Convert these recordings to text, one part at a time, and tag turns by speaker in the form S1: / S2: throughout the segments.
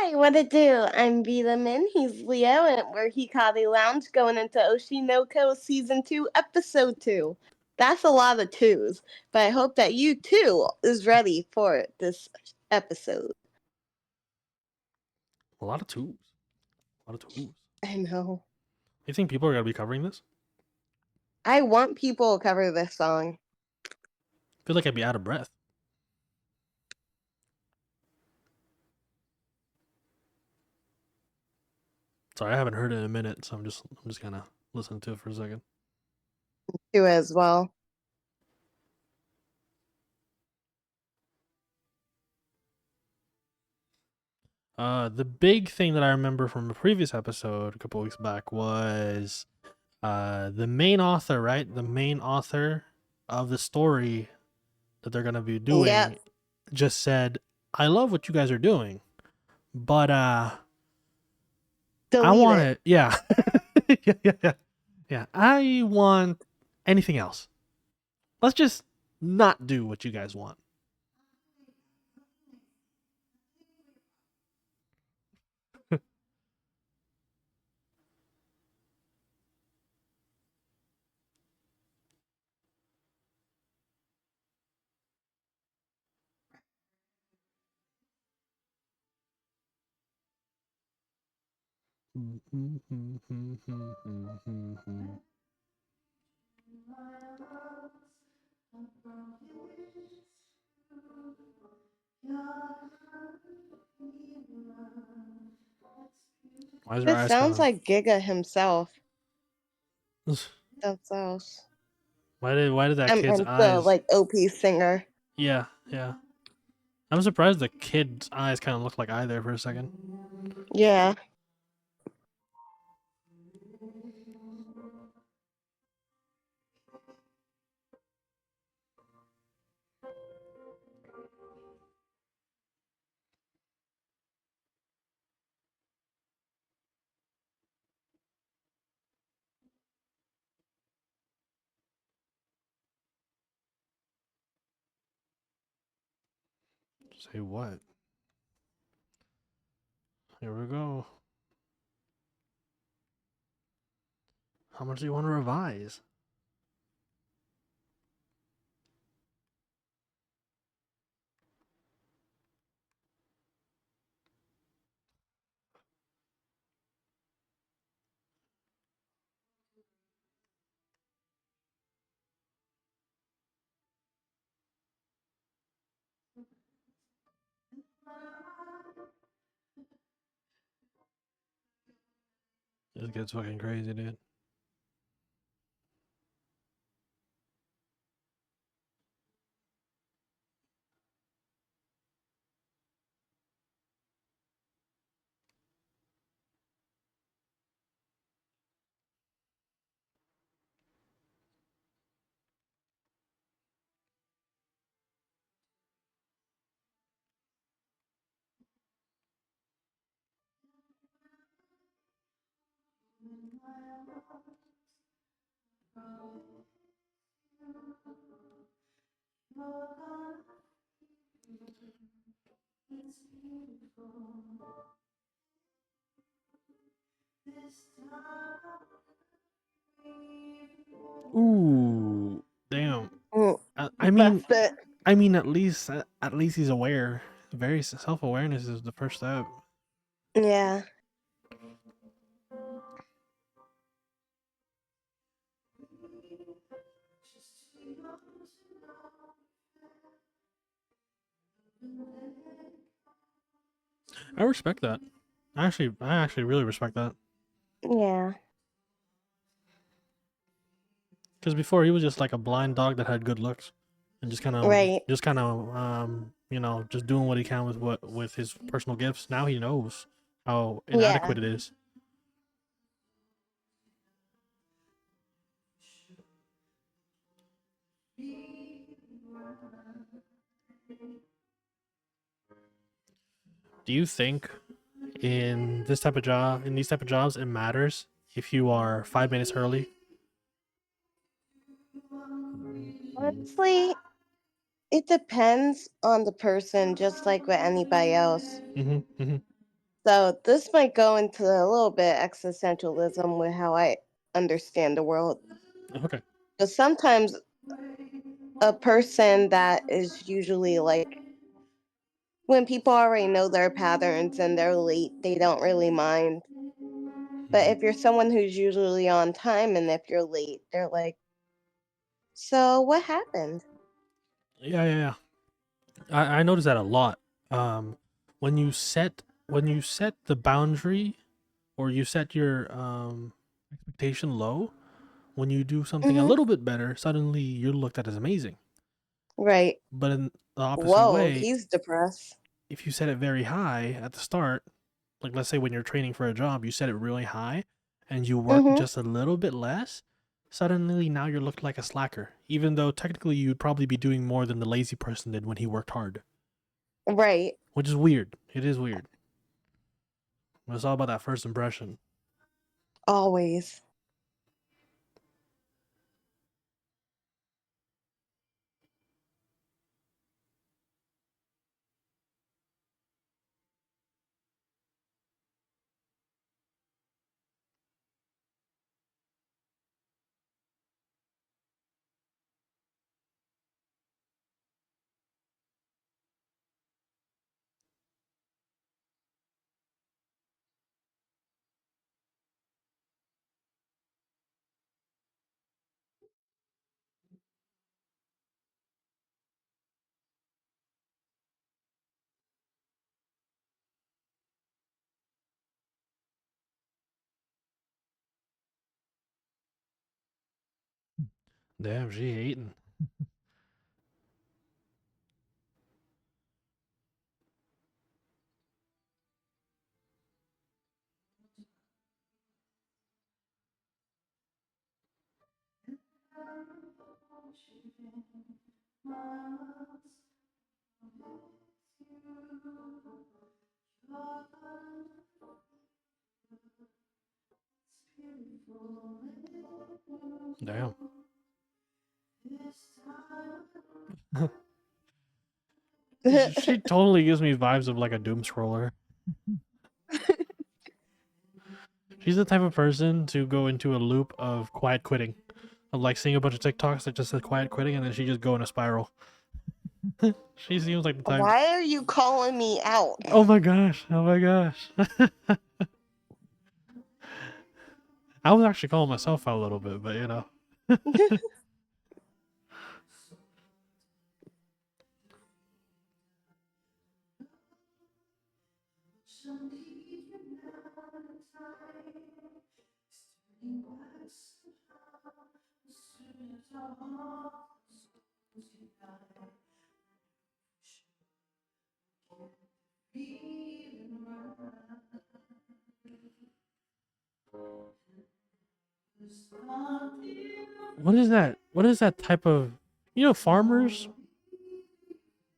S1: Hey, what it do? I'm Vito Min, he's Leo, and we're Hikari Lounge going into Oshi no Ko Season 2, Episode 2. That's a lot of twos, but I hope that you too is ready for this episode.
S2: A lot of twos.
S1: I know.
S2: You think people are going to be covering this?
S1: I want people to cover this song.
S2: I feel like I'd be out of breath. Sorry, I haven't heard it in a minute, so I'm just kind of listening to it for a second.
S1: Too as well.
S2: The big thing that I remember from a previous episode a couple weeks back was the main author, right? The main author of the story that they're going to be doing just said, I love what you guys are doing, but
S1: Delete
S2: I want
S1: it.
S2: Yeah. Yeah. I want anything else. Let's just not do what you guys want. Why is your
S1: This
S2: eyes
S1: sounds
S2: kind
S1: like Giga himself.
S2: of...
S1: That's else.
S2: Why did that kid's
S1: the
S2: eyes...
S1: OP singer.
S2: Yeah. I'm surprised the kid's eyes kind of looked like eye there for a second.
S1: Yeah.
S2: Say what? Here we go. How much do you want to revise? This gets fucking crazy, dude. Ooh, damn. I mean, at least he's aware. Very self-awareness is the first step.
S1: Yeah.
S2: I respect that. I actually really respect that.
S1: Yeah.
S2: Because before he was just like a blind dog that had good looks, and just kind of, just doing what he can with his personal gifts. Now he knows how inadequate it is. Do you think in these type of jobs, it matters if you are 5 minutes early?
S1: Honestly, it depends on the person, just like with anybody else. So this might go into a little bit existentialism with how I understand the world.
S2: Okay.
S1: But sometimes a person that is usually like, when people already know their patterns and they're late, they don't really mind. But if you're someone who's usually on time and if you're late, they're like, so what happened?
S2: Yeah. I notice that a lot. When you set the boundary, or you set your expectation low, when you do something a
S1: Hmm.
S2: little bit better, suddenly you're looked at as amazing.
S1: Right.
S2: But in the opposite
S1: Whoa,
S2: way,
S1: he's depressed.
S2: if you set it very high at the start, like let's say when you're training for a job, you set it really high and you work
S1: Hmm.
S2: just a little bit less, suddenly now you're looked like a slacker, even though technically you'd probably be doing more than the lazy person did when he worked hard.
S1: Right.
S2: Which is weird. It is weird. It's all about that first impression.
S1: Always.
S2: Damn, she hating. Damn. She totally gives me vibes of like a doom scroller. She's the type of person to go into a loop of quiet quitting, of like seeing a bunch of TikToks that just says quiet quitting, and then she just go in a spiral. She seems like the type.
S1: Why are you calling me out?
S2: Oh my gosh! Oh my gosh! I was actually calling myself out a little bit, but you know. What is that? What is that type of, farmers?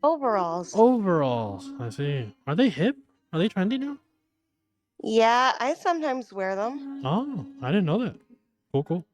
S1: Overalls.
S2: Overalls. I see. Are they hip? Are they trendy now?
S1: Yeah, I sometimes wear them.
S2: Oh, I didn't know that. Cool.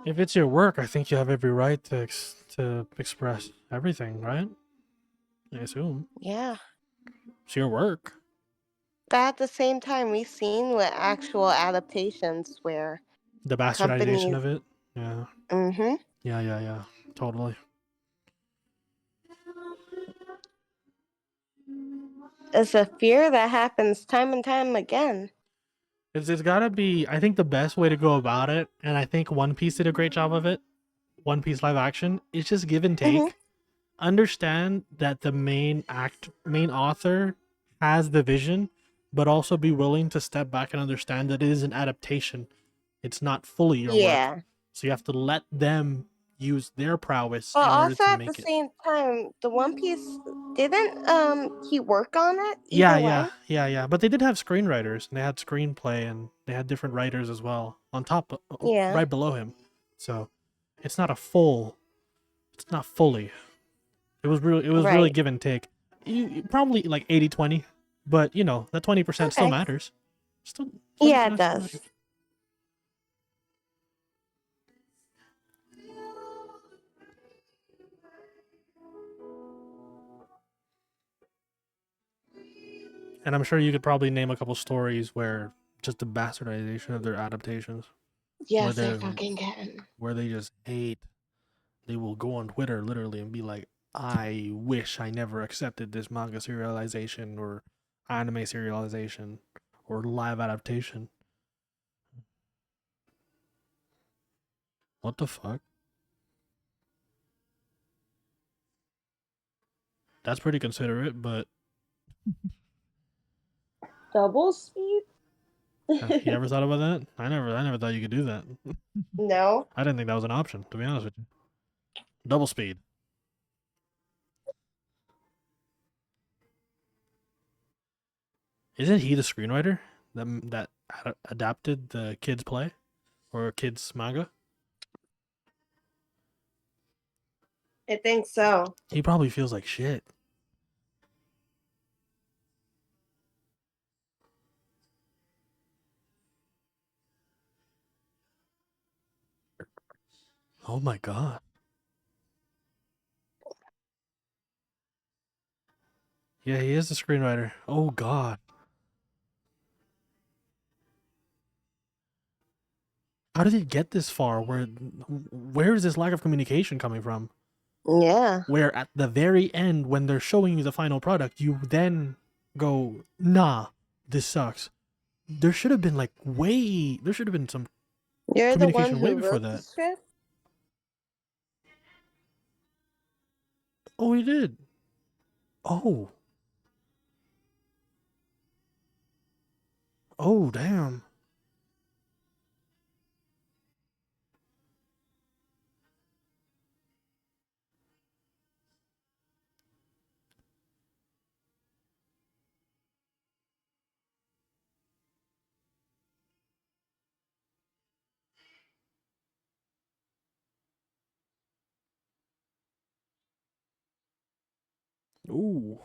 S2: If it's your work, I think you have every right to express everything, right? I assume.
S1: Yeah.
S2: It's your work.
S1: But at the same time, we've seen with actual adaptations where
S2: The bastardization
S1: companies.
S2: of it. Yeah.
S1: Mm-hmm.
S2: Yeah. Totally.
S1: It's a fear that happens time and time again.
S2: It's gotta be, I think the best way to go about it, and I think One Piece did a great job of it, One Piece live action, is just give and
S1: Mm-hmm.
S2: take. Understand that the main author has the vision, but also be willing to step back and understand that it is an adaptation. It's not fully your work.
S1: Yeah.
S2: So you have to let them use their prowess
S1: But
S2: in order
S1: also
S2: to
S1: at the
S2: make it.
S1: same time, the One Piece didn't he work on it
S2: Yeah,
S1: either way?
S2: yeah. But they did have screenwriters, and they had screenplay, and they had different writers as well on top,
S1: Yeah.
S2: right below him. So it's not a full. It's not fully. It was really
S1: Right.
S2: give and take. Probably like 80-20, but you know that 20% still
S1: Okay.
S2: matters. Still,
S1: Yeah, it
S2: 20% still
S1: does.
S2: matters. And I'm sure you could probably name a couple stories where just the bastardization of their adaptations,
S1: Yes, they're fucking getting.
S2: where they just hate. They will go on Twitter literally and be like, "I wish I never accepted this manga serialization or anime serialization or live adaptation." What the fuck? That's pretty considerate, but
S1: Double speed?
S2: you ever thought about that? I never thought you could do that.
S1: No.
S2: I didn't think that was an option, to be honest with you. Double speed. Isn't he the screenwriter that adapted the kids' play or kids' manga?
S1: I think so.
S2: He probably feels like shit. Oh my god. Yeah, he is the screenwriter. Oh god. How did it get this far? Where is this lack of communication coming from?
S1: Yeah.
S2: Where at the very end, when they're showing you the final product, you then go, "Nah, this sucks." There should have been there should have been some
S1: You're the one
S2: communication way
S1: who
S2: before
S1: wrote the
S2: that.
S1: script?
S2: Oh, he did. Oh. Oh, damn. Ooh.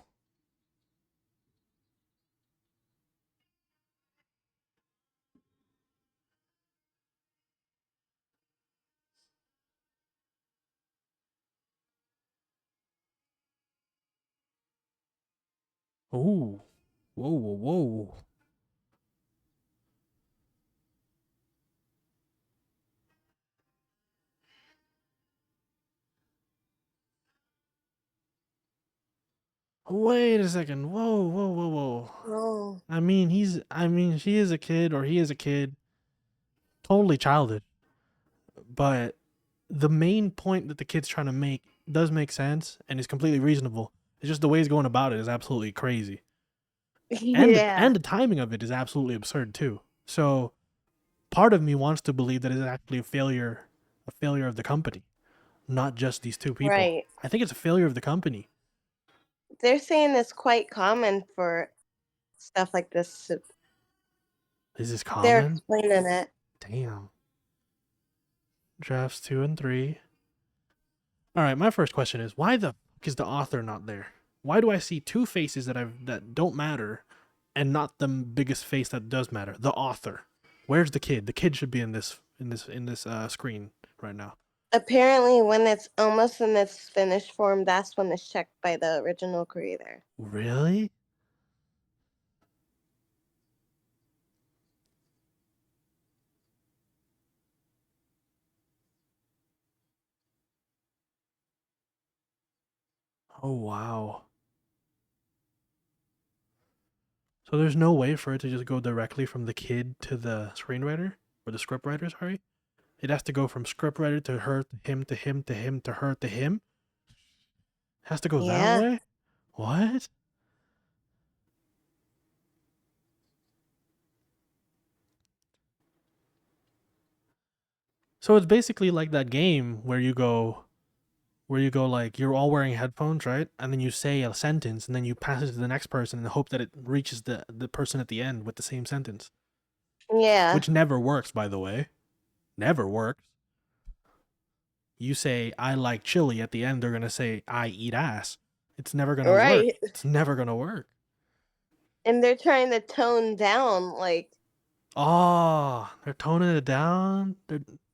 S2: Ooh. Whoa, whoa, whoa. Wait a second. Whoa, whoa, whoa, whoa.
S1: Oh.
S2: I mean, she is a kid or he is a kid. Totally childish. But the main point that the kid's trying to make does make sense and is completely reasonable. It's just the way he's going about it is absolutely crazy.
S1: Yeah.
S2: And the timing of it is absolutely absurd too. So part of me wants to believe that it's actually a failure of the company, not just these two people.
S1: Right.
S2: I think it's a failure of the company.
S1: They're saying it's quite common for stuff like this.
S2: Is this
S1: They're
S2: common?
S1: explaining it.
S2: Damn. Drafts 2 and 3. All right, my first question is why the fuck is the author not there? Why do I see two faces that don't matter and not the biggest face that does matter? The author. Where's the kid? The kid should be in this screen right now.
S1: Apparently, when it's almost in its finished form, that's when it's checked by the original creator.
S2: Really? Oh wow. So there's no way for it to just go directly from the kid to the screenwriter or the scriptwriter, sorry. It has to go from scriptwriter to her to him to him to him to her to him. It has to go that
S1: Yeah.
S2: way? What? So it's basically like that game where you go like you're all wearing headphones, right? And then you say a sentence and then you pass it to the next person and hope that it reaches the person at the end with the same sentence.
S1: Yeah.
S2: Which never works, by the way. Never works. You say I like chili at the end, they're gonna say I eat ass. It's never gonna work.
S1: Right.
S2: It's never gonna work.
S1: And they're trying to tone down, like,
S2: Oh, they're toning it down.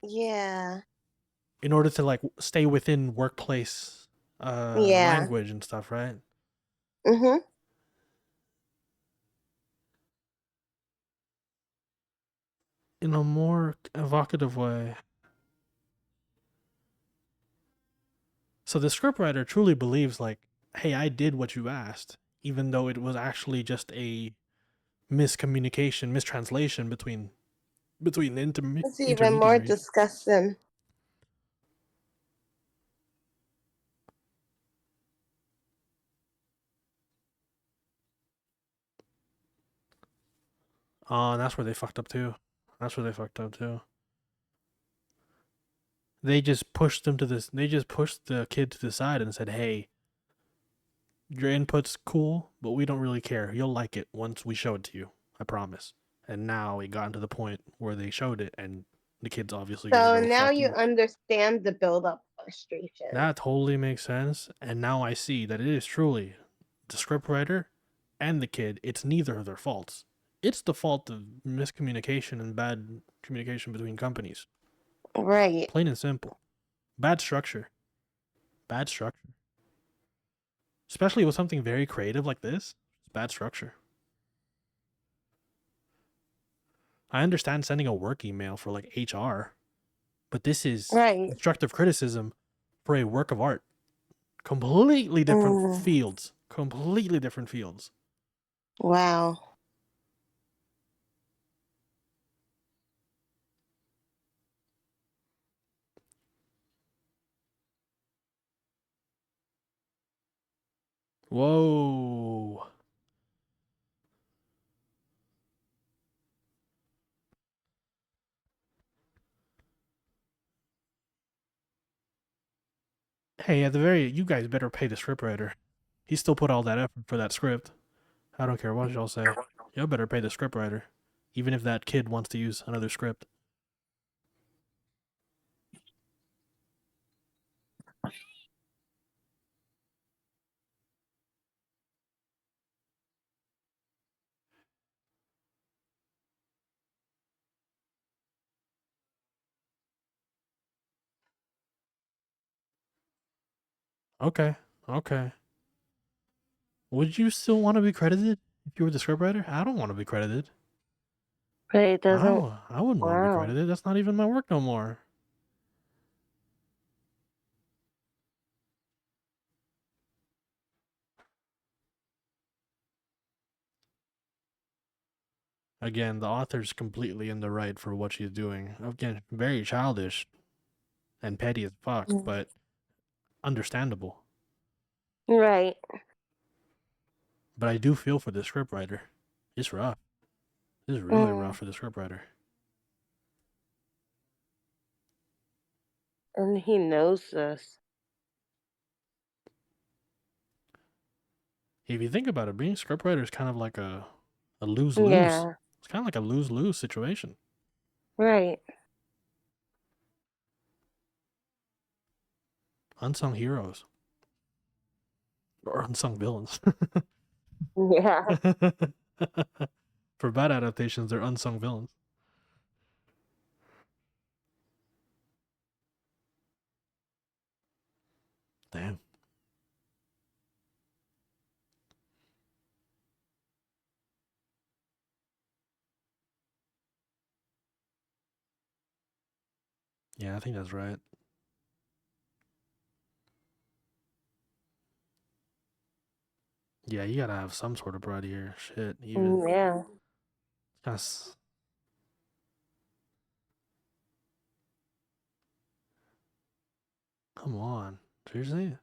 S1: yeah.
S2: In order to like stay within workplace
S1: Yeah.
S2: language and stuff, right?
S1: Mm-hmm.
S2: In a more evocative way. So the scriptwriter truly believes like, hey, I did what you asked, even though it was actually just a miscommunication, mistranslation between the
S1: It's even more
S2: intermediaries.
S1: disgusting.
S2: Oh, and that's where they fucked up too. They just pushed them to this. They just pushed the kid to the side and said, "Hey, your input's cool, but we don't really care. You'll like it once we show it to you. I promise." And now it got to the point where they showed it, and the kid's obviously gonna
S1: So
S2: go
S1: now
S2: fuck
S1: you
S2: you.
S1: understand the build-up frustration.
S2: That totally makes sense, and now I see that it is truly the scriptwriter and the kid. It's neither of their faults. It's the fault of miscommunication and bad communication between companies.
S1: Right.
S2: Plain and simple. Bad structure. Bad structure. Especially with something very creative like this. It's bad structure. I understand sending a work email for like HR, but this is
S1: Right.
S2: constructive criticism for a work of art. Completely different fields. Completely different fields.
S1: Wow.
S2: Whoa. Hey, at the very, you guys better pay the scriptwriter. He still put all that effort for that script. I don't care what y'all say. Y'all better pay the scriptwriter, even if that kid wants to use another script. Okay, okay. Would you still want to be credited if you were the scriptwriter? I don't want to be credited.
S1: But it doesn't.
S2: I wouldn't want to be
S1: Wow.
S2: credited. That's not even my work no more. Again, the author's completely in the right for what she's doing. Again, very childish and petty as fuck, but understandable.
S1: Right.
S2: But I do feel for the scriptwriter. It's rough. This is really rough for the scriptwriter.
S1: And he knows this.
S2: If you think about it, being a scriptwriter is kind of like a lose-lose.
S1: Yeah.
S2: It's kind of like a lose-lose situation.
S1: Right.
S2: Unsung heroes. Or unsung villains.
S1: Yeah.
S2: For bad adaptations, they're unsung villains. Damn. Yeah, I think that's right. Yeah, you gotta have some sort of pride here. Shit, even.
S1: Yeah.
S2: That's. Come on. Seriously?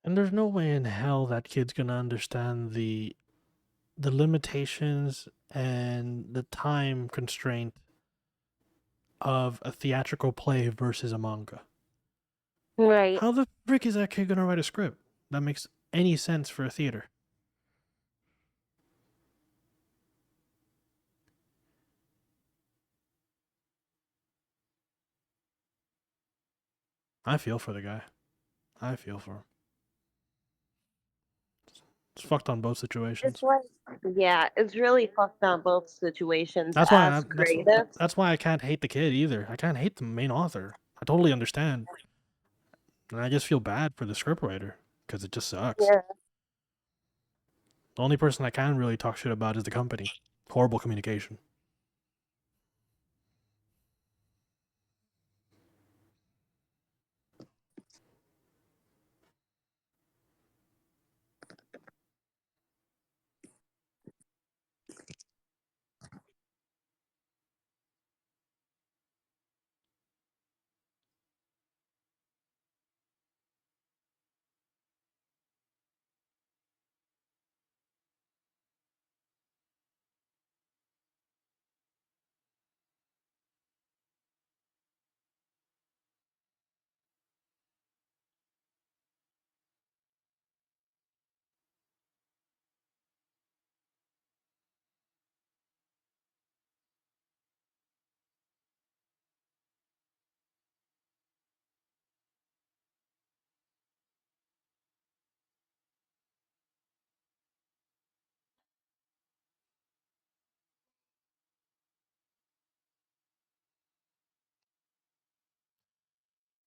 S2: And there's no way in hell that kid's gonna understand the limitations and the time constraint of a theatrical play versus a manga.
S1: Right.
S2: How the frick is that kid gonna write a script that makes any sense for a theater? I feel for the guy. I feel for him. It's fucked on both situations.
S1: It's like, yeah, it's really fucked on both situations
S2: That's why
S1: as
S2: that's
S1: creative.
S2: that's why I can't hate the kid either. I can't hate the main author. I totally understand, and I just feel bad for the scriptwriter because it just sucks.
S1: Yeah.
S2: The only person I can really talk shit about is the company. Horrible communication.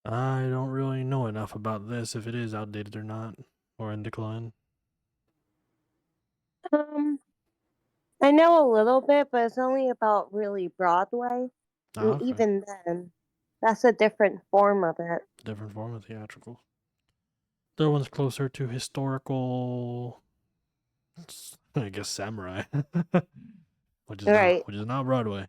S2: I don't really know enough about this if it is outdated or not, or in decline.
S1: I know a little bit, but it's only about really Broadway.
S2: Ah,
S1: And
S2: okay.
S1: even then, that's a different form of it.
S2: Different form of theatrical. The other one's closer to historical, I guess, samurai, which is
S1: Right.
S2: not Broadway.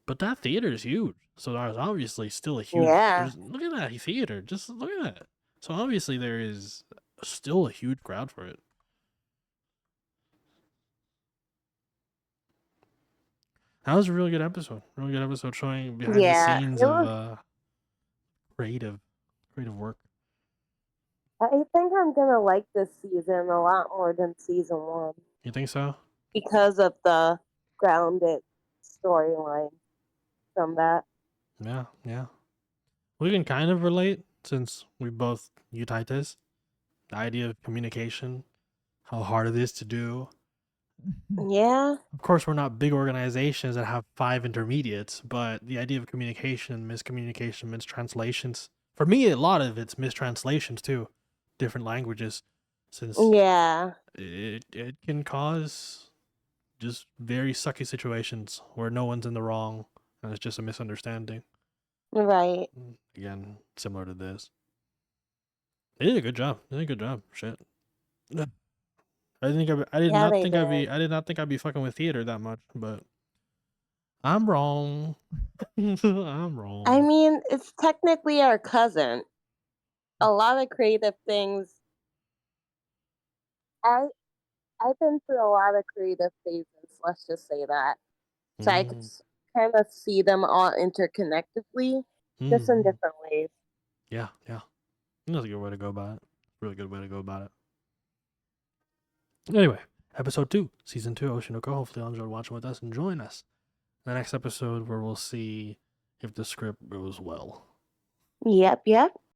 S2: But that theater is huge, so there's obviously still a huge.
S1: Yeah.
S2: Look at that theater. Just look at that. So obviously there is still a huge crowd for it. That was a really good episode. Really good episode showing behind the
S1: Yeah.
S2: scenes
S1: It
S2: of
S1: was,
S2: creative work.
S1: I think I'm gonna like this season a lot more than season one
S2: You think so?
S1: because of the grounded storyline from that.
S2: Yeah, yeah. We can kind of relate since we both Utites. The idea of communication, how hard it is to do.
S1: Yeah.
S2: Of course, we're not big organizations that have 5 intermediates, but the idea of communication, miscommunication, mistranslations. For me, a lot of it's mistranslations too, different languages, since
S1: Yeah.
S2: it can cause just very sucky situations where no one's in the wrong and it's just a misunderstanding.
S1: Right.
S2: Again, similar to this. They did a good job. They did a good job. Shit. I did
S1: Yeah,
S2: not
S1: they
S2: think
S1: did.
S2: I did not think I'd be fucking with theater that much, but I'm wrong. I'm
S1: I
S2: wrong.
S1: mean, it's technically our cousin. A lot of creative things. I I've been through a lot of creative phases. Let's just say that. So I could
S2: Mm,
S1: kind of see them all interconnectedly, just in
S2: mm.
S1: different ways.
S2: Yeah, yeah. That's a good way to go about it. Really good way to go about it. Anyway, episode 2, season 2, Oshi no Ko. Hopefully, you enjoyed watching with us and join us in the next episode where we'll see if the script goes well.
S1: Yep, yep.